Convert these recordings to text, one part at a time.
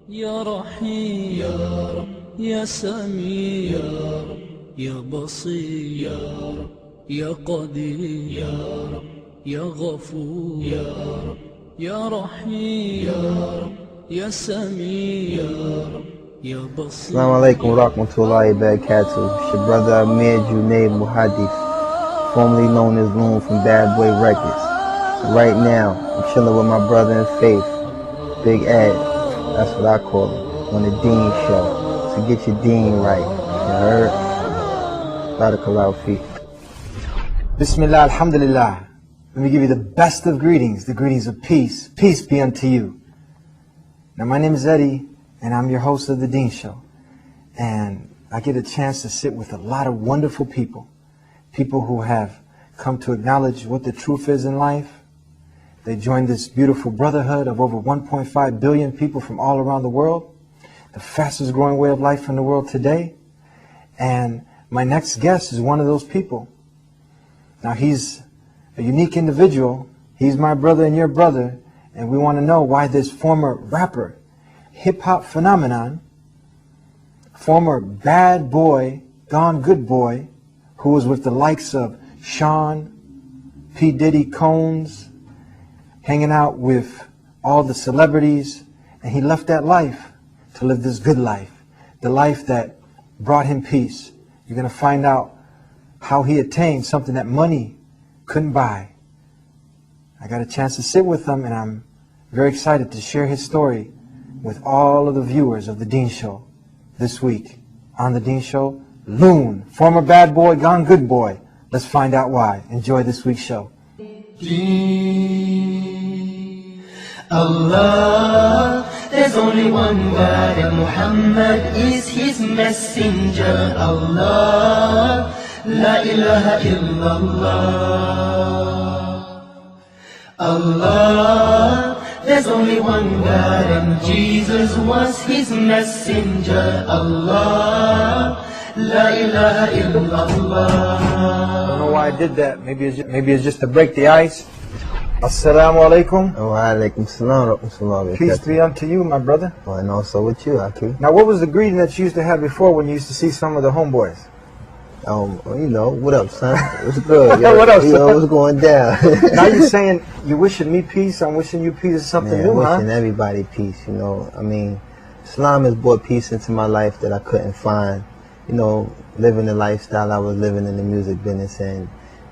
يا رحيم يا رب، يا سميع يا رب، يا بصير يا رب، يا قدير يا رب، يا غفور يا رب، يا رحيم يا رب، يا سميع يا رب، يا بصير. Assalamu alaikum wa rahmatullahi wa barakatuh. It's your brother Amir Junaid Muhadith, formerly known as Loon from Bad Boy Records. And right now, I'm chilling with my brother in faith, Big Ed. That's what I call him, on the Dean Show. So get your Dean right. You heard? Barakallahu feek. Bismillah, alhamdulillah. Let me give you the best of greetings, the greetings of peace. Peace be unto you. Now, my name is Eddie, and I'm your host of the Dean Show. And I get a chance to sit with a lot of wonderful people. People who have come to acknowledge what the truth is in life. They joined this beautiful brotherhood of over 1.5 billion people from all around the world. The fastest growing way of life in the world today. And my next guest is one of those people. Now, he's a unique individual. He's my brother and your brother. And we want to know why this former rapper, hip-hop phenomenon, former bad boy, gone good boy, who was with the likes of Sean, P. Diddy, Combs, hanging out with all the celebrities, and he left that life to live this good life, the life that brought him peace. You're going to find out how he attained something that money couldn't buy. I got a chance to sit with him, and I'm very excited to share his story with all of the viewers of the Dean Show this week. On the Dean Show, Loon, former bad boy, gone good boy. Let's find out why. Enjoy this week's show. Allah, there's only one God and Muhammad is his messenger. Allah, la ilaha illallah. Allah, there's only one God and Jesus was his messenger. Allah, la ilaha illallah. I don't know why I did that. Maybe it's just to break the ice. Assalamu alaikum. Wa alaikum salam wa rahmatullahi wa Peace barakatuh. be unto you, my brother. Well, and also with you, Aki. Now, what was the greeting that you used to have before when you used to see some of the homeboys? You know, what up, son? What's good? Yo, What up, you know, son? what's going down? Now you're saying you're wishing me peace, I'm wishing you peace, is something Man, new, huh? wishing everybody peace, you know. I mean, Islam has brought peace into my life that I couldn't find, you know, living the lifestyle I was living in the music business. And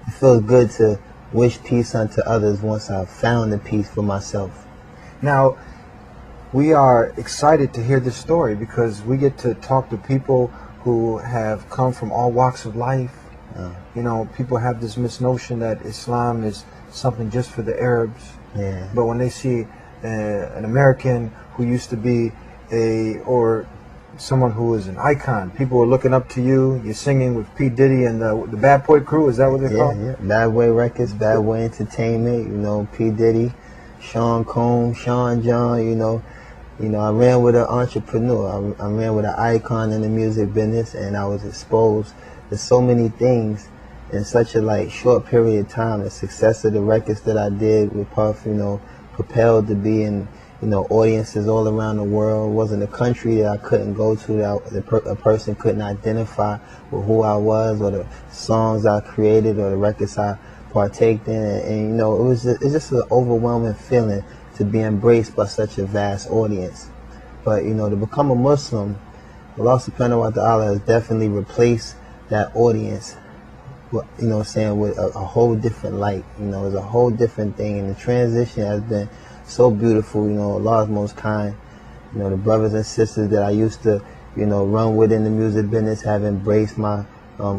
it feels good to wish peace unto others once I've found the peace for myself. Now, we are excited to hear this story because we get to talk to people who have come from all walks of life. You know, people have this misnotion that Islam is something just for the Arabs. Yeah. But when they see an American who used to be or someone who is an icon, people are looking up to you. You're singing with P. Diddy and the Bad Boy Crew. Is that what they're called? Yeah. Bad Boy Records, Bad Boy Entertainment, you know, P. Diddy, Sean Combs, Sean John, you know, I ran with an entrepreneur. I ran with an icon in the music business, and I was exposed to so many things in such a short period of time. The success of the records that I did with Puff, you know, propelled to be in, you know, audiences all around the world. It wasn't a country that I couldn't go to that a person couldn't identify with who I was, or the songs I created, or the records I partaked in. And you know, it's just an overwhelming feeling to be embraced by such a vast audience. But you know, to become a Muslim, Allah subhanahu wa ta'ala has definitely replaced that audience, you know what I'm saying, with a whole different light. You know, it's a whole different thing, and the transition has been so beautiful. You know, Allah is most kind. You know, the brothers and sisters that I used to, you know, run with in the music business have embraced my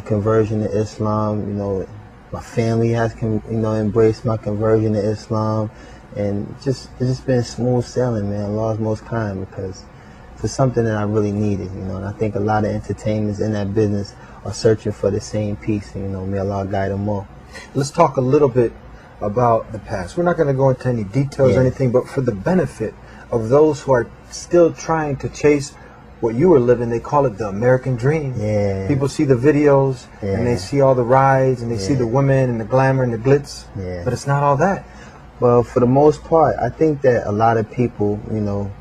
conversion to Islam. You know, my family has, you know, embraced my conversion to Islam. And it's just been smooth sailing, man. Allah's most kind, because for something that I really needed, you know. And I think a lot of entertainers in that business are searching for the same peace. And, you know, may Allah guide them all. Let's talk a little bit about the past. We're not going to go into any details or anything, but for the benefit of those who are still trying to chase what you were living, they call it the American dream. Yeah. People see the videos and they see all the rides and they see the women and the glamour and the glitz, but it's not all that. Well, for the most part, I think that a lot of people, you know,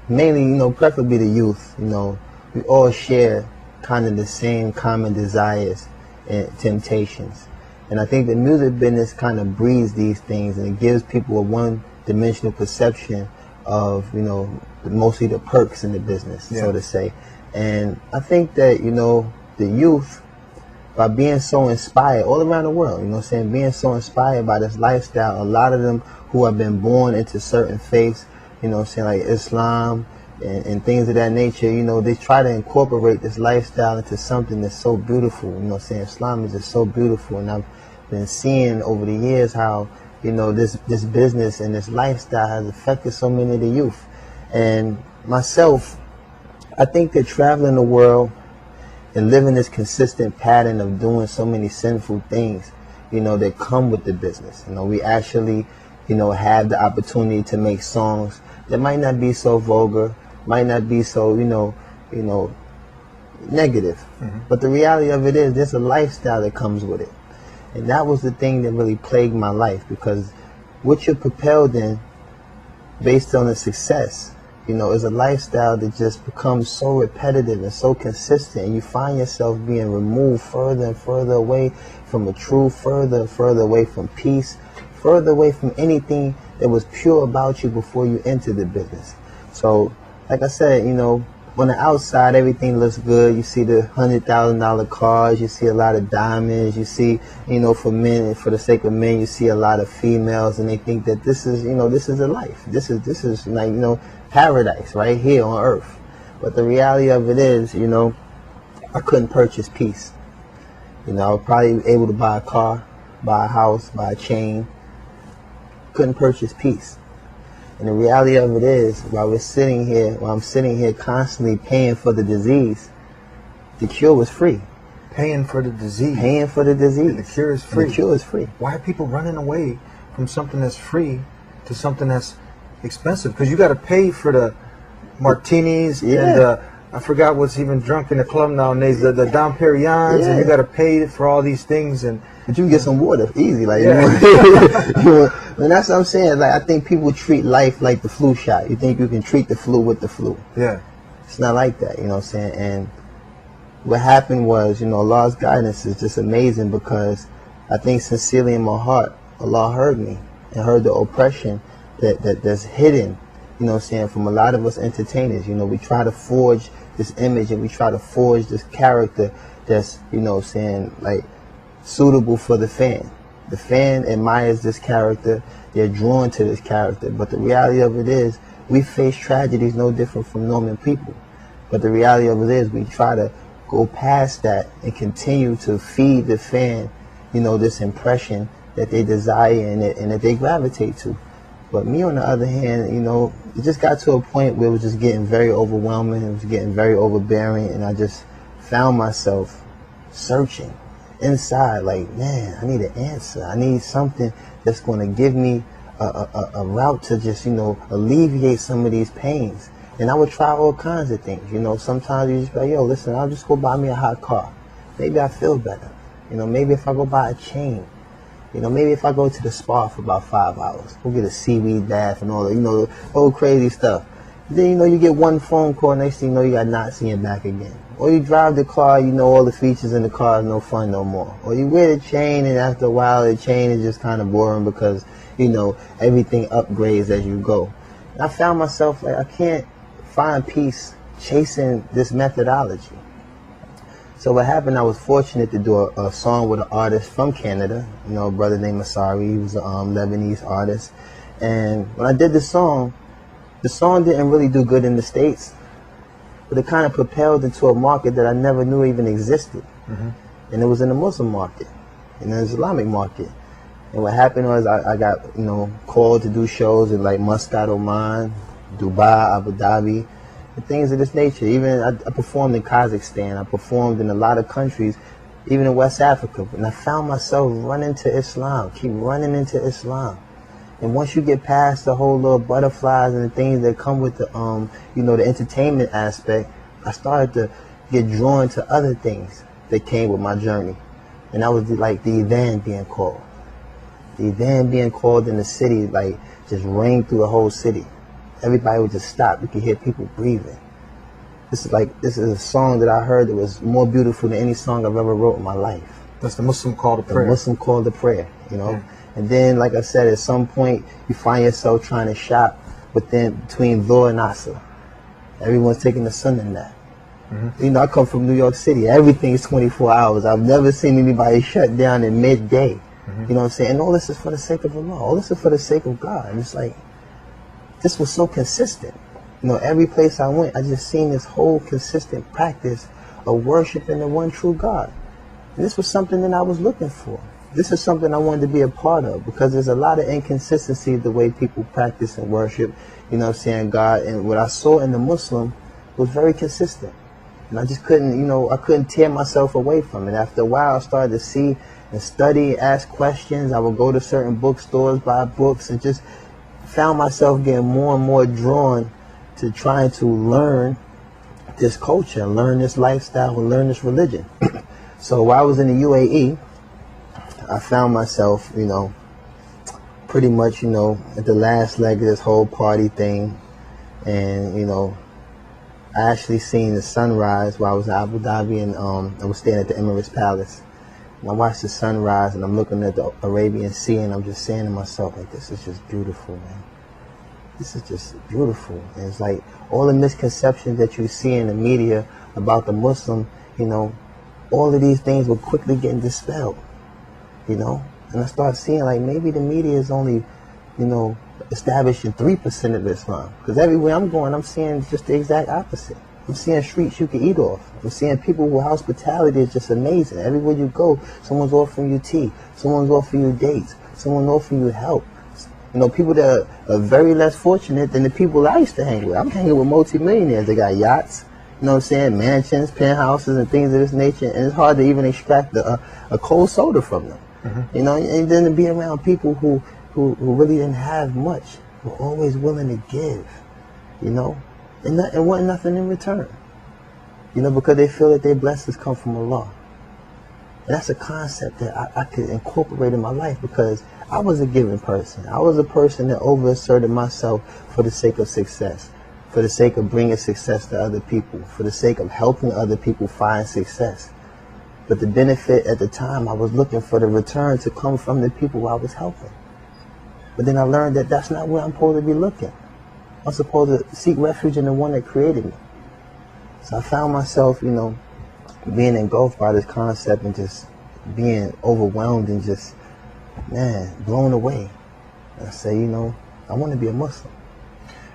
mainly, preferably the youth, we all share kind of the same common desires and temptations. And I think the music business kind of breeds these things, and it gives people a one-dimensional perception of, mostly the perks in the business, so to say. And I think that, the youth, by being so inspired all around the world, being so inspired by this lifestyle, a lot of them who have been born into certain faiths, like Islam and things of that nature, they try to incorporate this lifestyle into something that's so beautiful. Islam is just so beautiful, and I've been seeing over the years how, this business and this lifestyle has affected so many of the youth. And myself, I think that traveling the world and living this consistent pattern of doing so many sinful things, that come with the business. We actually, have the opportunity to make songs that might not be so vulgar, might not be so, negative. But the reality of it is, there's a lifestyle that comes with it. And that was the thing that really plagued my life, because what you're propelled in, based on the success, is a lifestyle that just becomes so repetitive and so consistent, and you find yourself being removed further and further away from the truth, further and further away from peace, further away from anything that was pure about you before you entered the business. So, like I said, on the outside, everything looks good. You see the $100,000 cars. You see a lot of diamonds. You see, for men, for the sake of men, you see a lot of females, and they think that this is, this is a life. This is like, paradise right here on earth. But the reality of it is, I couldn't purchase peace. I was probably able to buy a car, buy a house, buy a chain. Couldn't purchase peace. And the reality of it is, while I'm sitting here constantly paying for the disease, the cure was free. Paying for the disease. Paying for the disease. And the cure is free. And the cure is free. Why are people running away from something that's free to something that's expensive? Because you got to pay for the martinis and I forgot what's even drunk in the club nowadays, the Dom Perignons, and you got to pay for all these things. But you can get some water easy, like and that's what I'm saying. Like, I think people treat life like the flu shot. You think you can treat the flu with the flu. Yeah, it's not like that. And what happened was, Allah's guidance is just amazing, because I think sincerely in my heart, Allah heard me and heard the oppression that's hidden, from a lot of us entertainers. We try to forge this image, and we try to forge this character that's, like, suitable for the fan. The fan admires this character. They're drawn to this character. But the reality of it is, we face tragedies no different from normal people. But the reality of it is, we try to go past that and continue to feed the fan, this impression that they desire and that they gravitate to. But me, on the other hand, it just got to a point where it was just getting very overwhelming. It was getting very overbearing, and I just found myself searching inside, like, man, I need an answer. I need something that's going to give me a route to just, alleviate some of these pains. And I would try all kinds of things. Sometimes you just be like, yo, listen, I'll just go buy me a hot car. Maybe I feel better. Maybe if I go buy a chain. Maybe if I go to the spa for about 5 hours, go get a seaweed bath and all that, the whole crazy stuff. Then, you get one phone call, next thing you know, you got knots in your back again. Or you drive the car, all the features in the car is no fun no more. Or you wear the chain, and after a while, the chain is just kind of boring because, everything upgrades as you go. And I found myself, like, I can't find peace chasing this methodology. So what happened, I was fortunate to do a song with an artist from Canada, a brother named Masari. He was a Lebanese artist. And when I did the song didn't really do good in the States, but it kind of propelled into a market that I never knew even existed. And it was in the Muslim market, in the Islamic market. And what happened was I got, called to do shows in like Muscat, Oman, Dubai, Abu Dhabi, and things of this nature. Even I performed in Kazakhstan. I performed in a lot of countries, even in West Africa. And I found myself running to Islam, keep running into Islam. And once you get past the whole little butterflies and the things that come with the, the entertainment aspect, I started to get drawn to other things that came with my journey. And that was like the adhan being called. The adhan being called in the city, like, just rang through the whole city. everybody would just stop. You could hear people breathing. This is a song that I heard that was more beautiful than any song I've ever wrote in my life. That's the Muslim call to prayer. The Muslim call to prayer, you know. Yeah. And then, like I said, at some point you find yourself trying to shop between Dhuhr and Asr. Everyone's taking the sun in that. You know, I come from New York City. Everything is 24 hours. I've never seen anybody shut down in midday. You know what I'm saying? And all this is for the sake of Allah. All this is for the sake of God. And it's like, this was so consistent. You know, every place I went, I just seen this whole consistent practice of worshiping the one true God. And this was something that I was looking for. This is something I wanted to be a part of, because there's a lot of inconsistency the way people practice and worship, you know what I'm saying, God. And what I saw in the Muslim was very consistent. And I just couldn't, you know, I couldn't tear myself away from it. After a while, I started to see and study, ask questions. I would go to certain bookstores, buy books, and just found myself getting more and more drawn to trying to learn this culture, learn this lifestyle, and learn this religion. So while I was in the UAE, I found myself, you know, pretty much, you know, at the last leg of this whole party thing. And, you know, I actually seen the sunrise while I was in Abu Dhabi, and I was staying at the Emirates Palace. And I watched the sunrise, and I'm looking at the Arabian Sea, and I'm just saying to myself, like, this is just beautiful, man. This is just beautiful. And it's like all the misconceptions that you see in the media about the Muslim, you know, all of these things were quickly getting dispelled, you know. And I started seeing, like, maybe the media is only, you know, establishing 3% of Islam. Because everywhere I'm going, I'm seeing just the exact opposite. I'm seeing streets you can eat off. I'm seeing people whose hospitality is just amazing. Everywhere you go, someone's offering you tea, someone's offering you dates, someone's offering you help. You know, people that are very less fortunate than the people I used to hang with. I'm hanging with multimillionaires. They got yachts, you know what I'm saying, mansions, penthouses, and things of this nature. And it's hard to even extract a cold soda from them. You know, and then to be around people who really didn't have much, were always willing to give, you know, and want nothing in return, you know, because they feel that their blessings come from Allah. And that's a concept that I could incorporate in my life, because I was a giving person. I was a person that overasserted myself for the sake of success, for the sake of bringing success to other people, for the sake of helping other people find success. But the benefit at the time, I was looking for the return to come from the people I was helping. But then I learned that that's not where I'm supposed to be looking. I'm supposed to seek refuge in the one that created me. So I found myself, you know, being engulfed by this concept and just being overwhelmed and just, man, blown away. And I say, you know, I want to be a Muslim.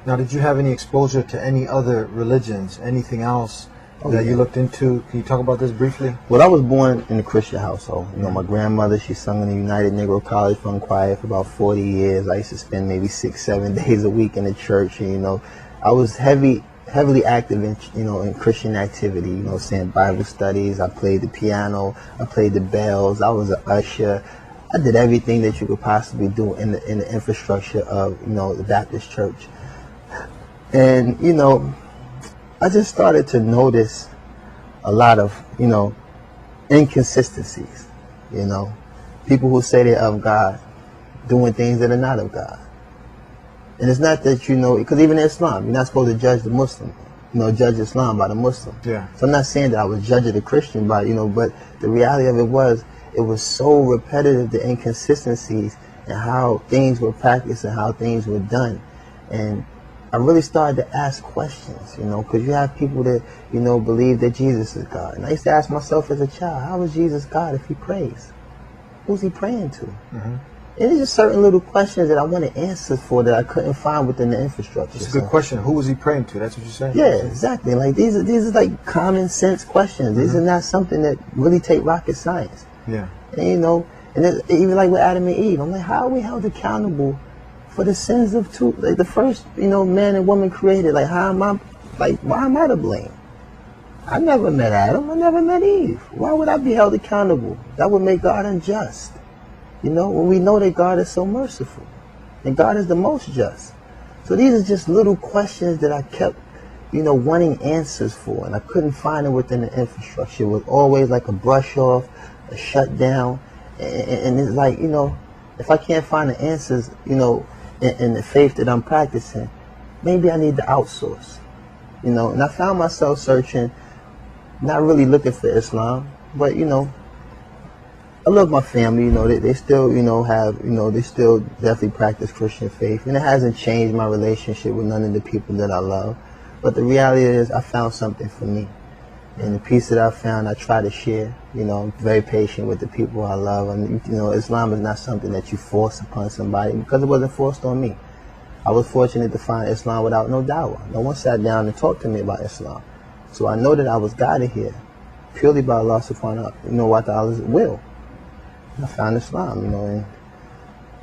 Now, did you have any exposure to any other religions, anything else that you looked into? Can you talk about this briefly? Well, I was born in a Christian household. You know, my grandmother, she sung in the United Negro College Fund Choir for about 40 years. I used to spend maybe 6-7 days a week in the church. And, you know, I was heavily active in, you know, in Christian activity, you know, saying Bible studies. I played the piano. I played the bells. I was an usher. I did everything that you could possibly do in the infrastructure of, you know, the Baptist church. And, you know, I just started to notice a lot of, you know, inconsistencies, you know, people who say they're of God doing things that are not of God. And it's not that, you know, because even in Islam, you're not supposed to judge the Muslim, you know, judge Islam by the Muslim. Yeah. So I'm not saying that I was judging the Christian by, you know, but the reality of it was so repetitive, the inconsistencies and how things were practiced and how things were done. And I really started to ask questions, you know, because you have people that, you know, believe that Jesus is God. And I used to ask myself as a child, how is Jesus God if he prays? Who's he praying to? And it's just certain little questions that I wanted answers for that I couldn't find within the infrastructure. It's a good question. Who was he praying to? That's what you're saying? Yeah, exactly. Like these are like common sense questions. These are not something that really take rocket science. Yeah. And, you know, and even like with Adam and Eve, I'm like, how are we held accountable for the sins of two, like the first, you know, man and woman created? Like, how am I, like, why am I to blame? I never met Adam. I never met Eve. Why would I be held accountable? That would make God unjust. You know, when we know that God is so merciful and God is the most just. So these are just little questions that I kept, you know, wanting answers for, and I couldn't find it within the infrastructure. It was always like a brush off, a shutdown, and it's like, you know, if I can't find the answers, you know, in the faith that I'm practicing, maybe I need to outsource, you know. And I found myself searching, not really looking for Islam, but you know, I love my family, you know, they still, you know, they still definitely practice Christian faith, and it hasn't changed my relationship with none of the people that I love. But the reality is, I found something for me, and the peace that I found, I try to share. You know, I'm very patient with the people I love, and you know, Islam is not something that you force upon somebody, because it wasn't forced on me. I was fortunate to find Islam without no dawah. No one sat down and talked to me about Islam, so I know that I was guided here purely by Allah subhanahu wa ta'ala's will. I found Islam, you know, and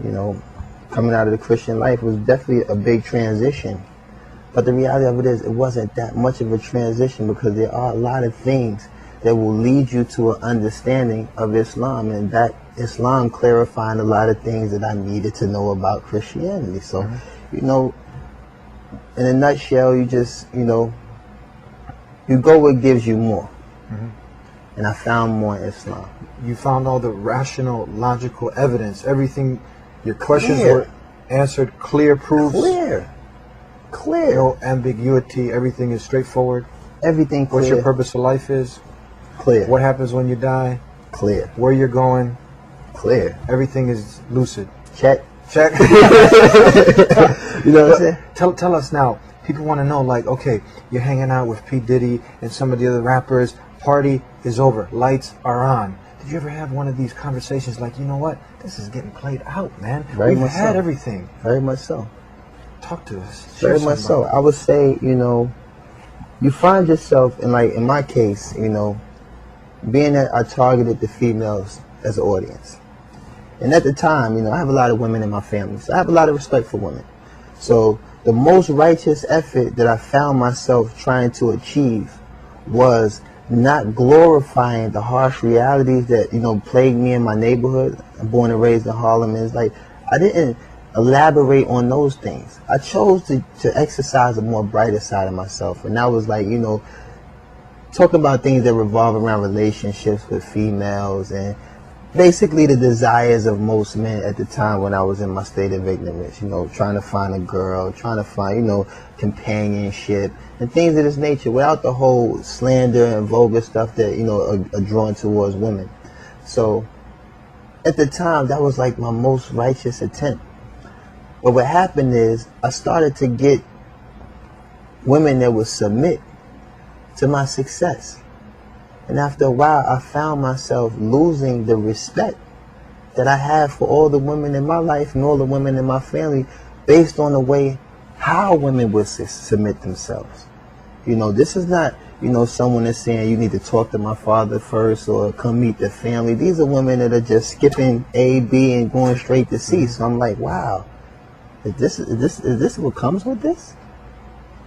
you know, coming out of the Christian life was definitely a big transition. But the reality of it is, it wasn't that much of a transition, because there are a lot of things that will lead you to an understanding of Islam, and that Islam clarifying a lot of things that I needed to know about Christianity. So, you know, in a nutshell, you just, you know, you go where it gives you more. And I found more in Islam. You found all the rational, logical evidence. Everything, your questions Clear. were answered, clear proofs. Clear. No ambiguity. Everything is straightforward. Everything clear. What your purpose of life is. Clear. What happens when you die. Clear. Where you're going. Clear. Everything is lucid. Check. Check. You know what I'm saying? Tell us now. People want to know, like, okay, you're hanging out with P. Diddy and some of the other rappers. Party is over. Lights are on. Did you ever have one of these conversations like, you know what? This is getting played out, man. Very We've much had so. everything. Very much so. Talk to us. Very much so. I would say, you know, you find yourself, in like in my case, you know, being that I targeted the females as an audience. And at the time, you know, I have a lot of women in my family, so I have a lot of respect for women. So the most righteous effort that I found myself trying to achieve was not glorifying the harsh realities that, you know, plagued me in my neighborhood. I'm born and raised in Harlem, and it's like, I didn't elaborate on those things. I chose to exercise a more brighter side of myself, and that was like, you know, talking about things that revolve around relationships with females and basically the desires of most men at the time when I was in my state of ignorance, you know, trying to find a girl, trying to find, you know, companionship and things of this nature, without the whole slander and vulgar stuff that, you know, are drawn towards women. So at the time, that was like my most righteous attempt. But what happened is, I started to get women that would submit to my success. And after a while, I found myself losing the respect that I have for all the women in my life and all the women in my family, based on the way how women would submit themselves. You know, this is not, you know, someone that's saying you need to talk to my father first or come meet the family. These are women that are just skipping A, B, and going straight to C. So I'm like, wow, is this what comes with this?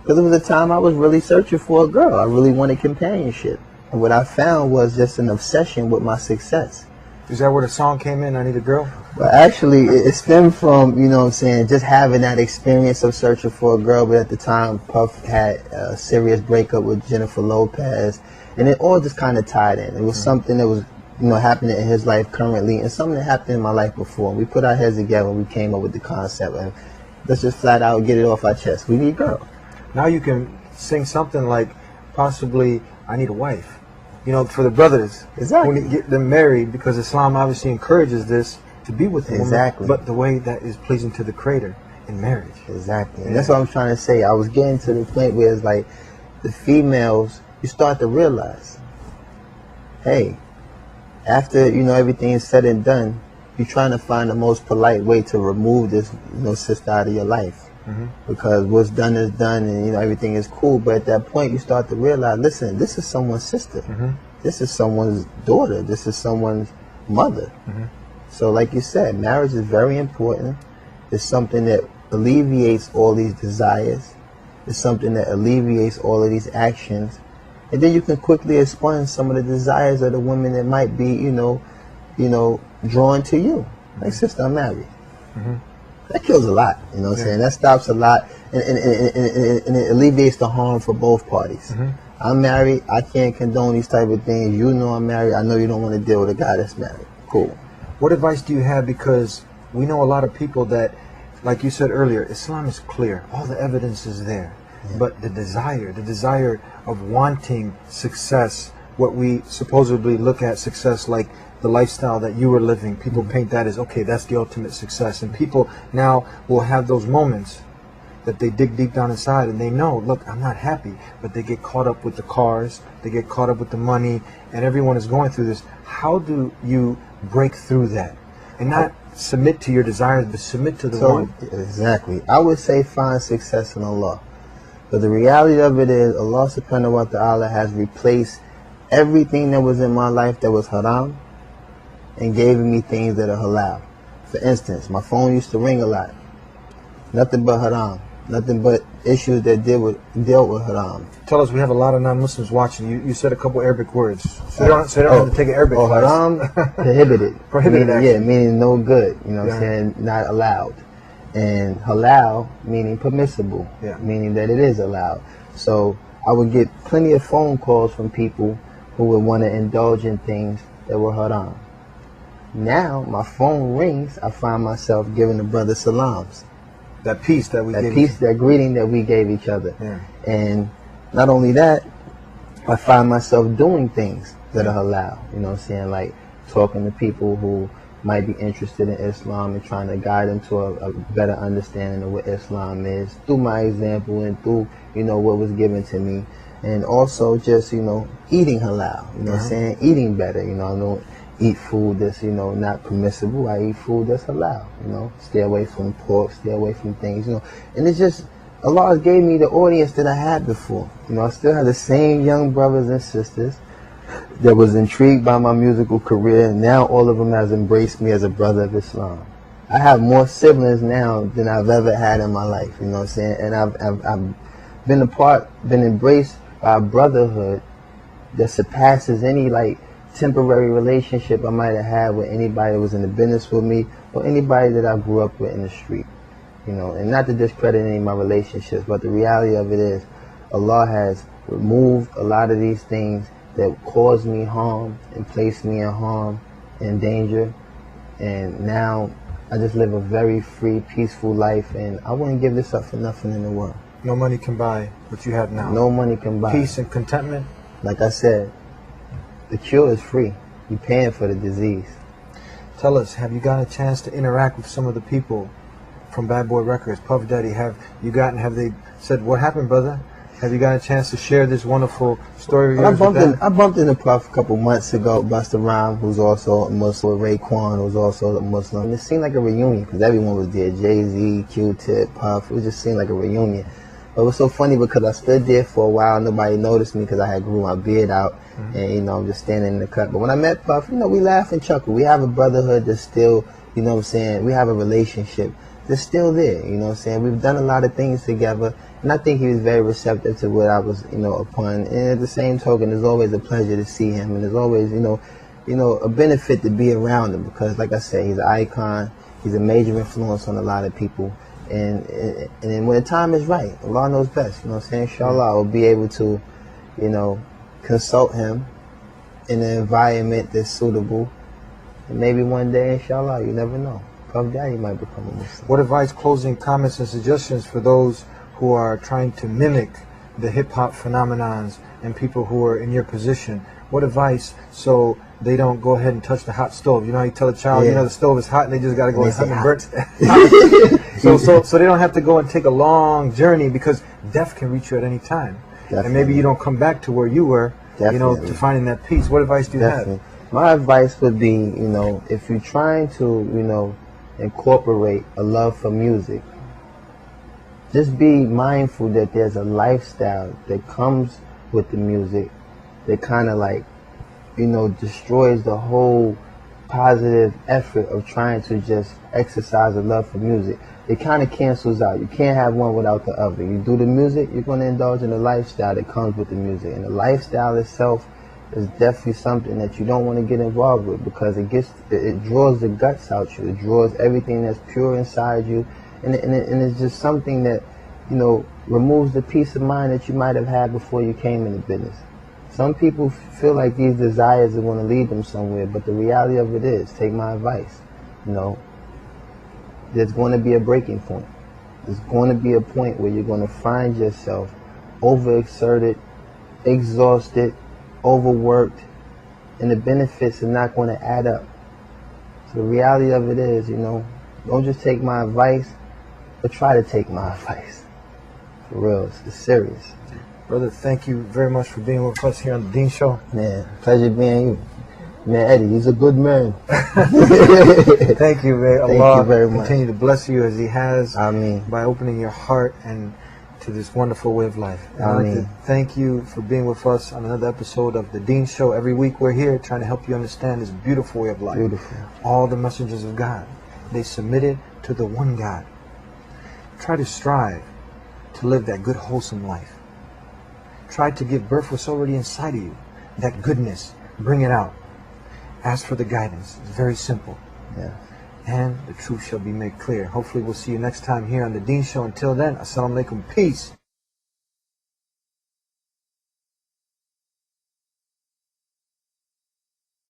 Because it was a time I was really searching for a girl. I really wanted companionship. And what I found was just an obsession with my success. Is that where the song came in, I Need a Girl? But actually, it stemmed from, you know what I'm saying, just having that experience of searching for a girl. But at the time, Puff had a serious breakup with Jennifer Lopez. And it all just kind of tied in. It was something that was, you know, happening in his life currently, and something that happened in my life before. We put our heads together and we came up with the concept. And let's just flat out get it off our chest. We need a girl. Now you can sing something like, possibly, I Need a Wife. You know, for the brothers, Exactly. when you get them married, because Islam obviously encourages this, to be with a woman, Exactly. but the way that is pleasing to the Creator in marriage. Exactly. And that's what I'm trying to say. I was getting to the point where it's like, the females, you start to realize, hey, after, you know, everything is said and done, you're trying to find the most polite way to remove this, you know, sister out of your life. Because what's done is done, and, you know, everything is cool. But at that point, you start to realize, listen, this is someone's sister. This is someone's daughter. This is someone's mother. So like you said, marriage is very important. It's something that alleviates all these desires. It's something that alleviates all of these actions. And then you can quickly expunge some of the desires of the women that might be, you know, drawn to you. Like, sister, I'm married. That kills a lot, you know what I'm saying? That stops a lot, and it alleviates the harm for both parties. I'm married. I can't condone these type of things. You know I'm married. I know you don't want to deal with a guy that's married. Cool. What advice do you have? Because we know a lot of people that like you said earlier, Islam is clear. All the evidence is there. Yeah. But the desire of wanting success, what we supposedly look at success like the lifestyle that you were living, people paint that as, okay, that's the ultimate success. And people now will have those moments that they dig deep down inside and they know, look, I'm not happy, but they get caught up with the cars, they get caught up with the money, and everyone is going through this. How do you break through that and not submit to your desires, but submit to the one? Exactly. I would say find success in Allah. But the reality of it is, Allah subhanahu wa ta'ala has replaced everything that was in my life that was haram and gave me things that are halal. For instance, my phone used to ring a lot. Nothing but haram. Nothing but issues that dealt with haram. Tell us, we have a lot of non-Muslims watching. You said a couple Arabic words. So they don't have to take an Arabic class. Haram, prohibited. Prohibited, meaning, actually. Yeah, meaning no good. You know what I'm saying? Not allowed. And halal, meaning permissible. Yeah. Meaning that it is allowed. So I would get plenty of phone calls from people who would want to indulge in things that were haram. Now, my phone rings, I find myself giving the brother salams. That peace that we gave. That greeting that we gave each other. Yeah. And not only that, I find myself doing things that are halal. You know what I'm saying? Like talking to people who might be interested in Islam and trying to guide them to a better understanding of what Islam is through my example and through, you know, what was given to me. And also just, you know, eating halal. You know what I'm saying? Eating better. You know, I don't eat food that's, you know, not permissible. I eat food that's halal. You know, stay away from pork, stay away from things, you know. And it's just, Allah gave me the audience that I had before. You know, I still have the same young brothers and sisters that was intrigued by my musical career, and now all of them has embraced me as a brother of Islam. I have more siblings now than I've ever had in my life, you know what I'm saying? And I've been embraced by a brotherhood that surpasses any, like, temporary relationship I might have had with anybody that was in the business with me or anybody that I grew up with in the street. You know, and not to discredit any of my relationships, but the reality of it is Allah has removed a lot of these things that caused me harm and placed me in harm and danger, and now I just live a very free, peaceful life, and I wouldn't give this up for nothing in the world. No money can buy what you have now. No money can buy. Peace and contentment. Like I said, the cure is free. You're paying for the disease. Tell us, have you got a chance to interact with some of the people from Bad Boy Records, Puff Daddy? Have they said, what happened, brother? Have you got a chance to share this wonderful story? I bumped into Puff a couple months ago. Busta Rhymes, who's also a Muslim, Raekwon, who's also a Muslim. And it seemed like a reunion because everyone was there. Jay-Z, Q-Tip, Puff. It just seemed like a reunion. But it was so funny because I stood there for a while. Nobody noticed me because I had grew my beard out. And, you know, I'm just standing in the cut. But when I met Puff, you know, we laugh and chuckle. We have a brotherhood that's still, you know what I'm saying, we have a relationship that's still there, you know what I'm saying. We've done a lot of things together. And I think he was very receptive to what I was, you know, upon. And at the same token, it's always a pleasure to see him. And it's always, you know, a benefit to be around him because, like I said, he's an icon. He's a major influence on a lot of people. And when the time is right, Allah knows best, you know what I'm saying? Inshallah, I will be able to, you know, consult him in an environment that's suitable. And maybe one day, inshallah, you never know. Puff Daddy might become a Muslim. What advice, closing comments, and suggestions for those who are trying to mimic the hip-hop phenomenons and people who are in your position? What advice so they don't go ahead and touch the hot stove? You know how you tell a child, you know, the stove is hot and they just got to go and burn it. So they don't have to go and take a long journey because death can reach you at any time. Definitely. And maybe you don't come back to where you were, you know, to finding that peace. What advice do you have? My advice would be, you know, if you're trying to, you know, incorporate a love for music, just be mindful that there's a lifestyle that comes with the music that kind of like, you know, destroys the whole positive effort of trying to just exercise a love for music. It kind of cancels out. You can't have one without the other. You do the music, you're going to indulge in the lifestyle that comes with the music. And the lifestyle itself is definitely something that you don't want to get involved with because it draws the guts out you. It draws everything that's pure inside you. And it's just something that, you know, removes the peace of mind that you might have had before you came into business. Some people feel like these desires are going to lead them somewhere, but the reality of it is, take my advice, you know, there's going to be a breaking point. There's going to be a point where you're going to find yourself overexerted, exhausted, overworked, and the benefits are not going to add up. So the reality of it is, you know, don't just take my advice, but try to take my advice. For real, it's serious. Brother, thank you very much for being with us here on the Dean Show. Man, pleasure being you. Man, Eddie, he's a good man. Thank you, man. Thank Allah you very much. continue to bless you as He has Ameen. by opening your heart and to this wonderful way of life. And I'd like to Ameen. thank you for being with us on another episode of the Dean Show. Every week we're here trying to help you understand this beautiful way of life. Beautiful. All the messengers of God, they submitted to the one God. Try to strive to live that good, wholesome life. Try to give birth what's already inside of you, that goodness. Bring it out. Ask for the guidance. It's very simple. Yeah. And the truth shall be made clear. Hopefully we'll see you next time here on the Dean Show. Until then, assalamu alaikum. Peace.